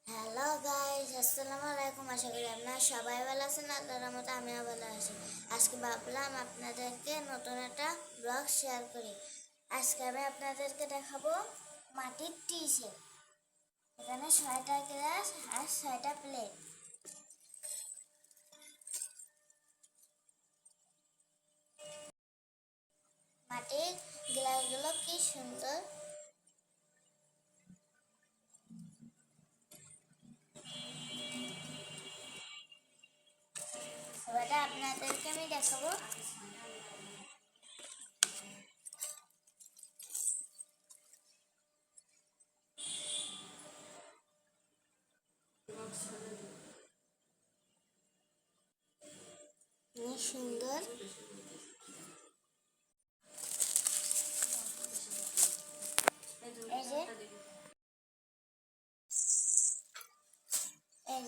Hello guys, আসসালামু আলাইকুম। আশা করি আপনারা সবাই ভালো আছেন। আল্লাহর মতো আমিও ভালো আছি। আজকে ভাবলাম আপনাদেরকে নতুন একটা ব্লগ শেয়ার করি। আজকে আমি আপনাদেরকে দেখাবো মাটির টি সেট। এখানে 6টা গ্লাস আর 6টা প্লেট। মাটির গ্লাসগুলো কি সুন্দর। এবারে আপনাদেরকে আমি দেখাবো কি সুন্দর। এই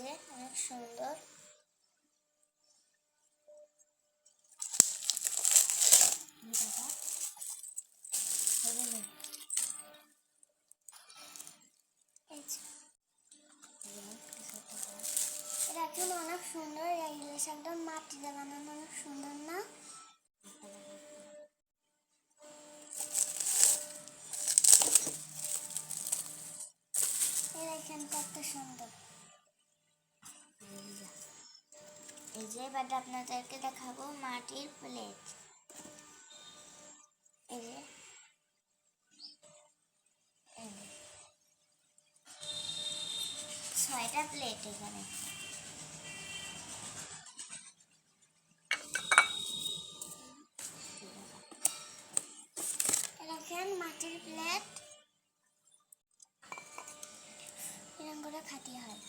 যে অনেক সুন্দর। এটা এখন অনেক সুন্দর। এই জিনিস একদম মাটিতে বানানো, অনেক সুন্দর না? এখানে কত সুন্দর। এই যে এবার আপনাদেরকে দেখাবো মাটির প্লেট। এই যে 6টা প্লেট এখানে। দেখেন মাটির প্লেট এরকম করে খাটি হয়।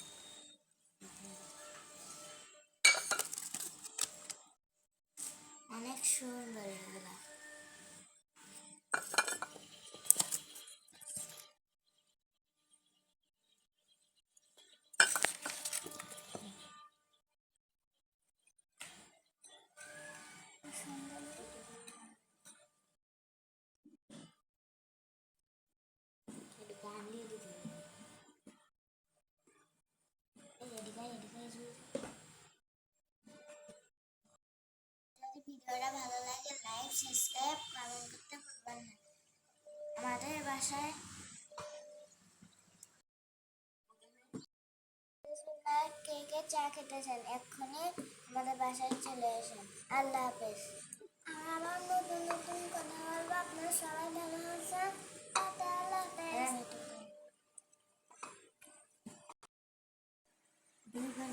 অনেক সুন্দর এগুলা। ভিডিওটা ভালো লাগে লাইক, সাবস্ক্রাইব, কমেন্ট করতে ভুলবেন না। আমাদের বাসায় কে কে চা খেতে চান এক্ষুনি আমাদের বাসায় চলে আসেন। আল্লাহ হাফেজ। আবার নতুন নতুন কথা বলবো। আপনারা সবাই ভালো আছেন। আল্লাহ হাফেজ। দুই ঘর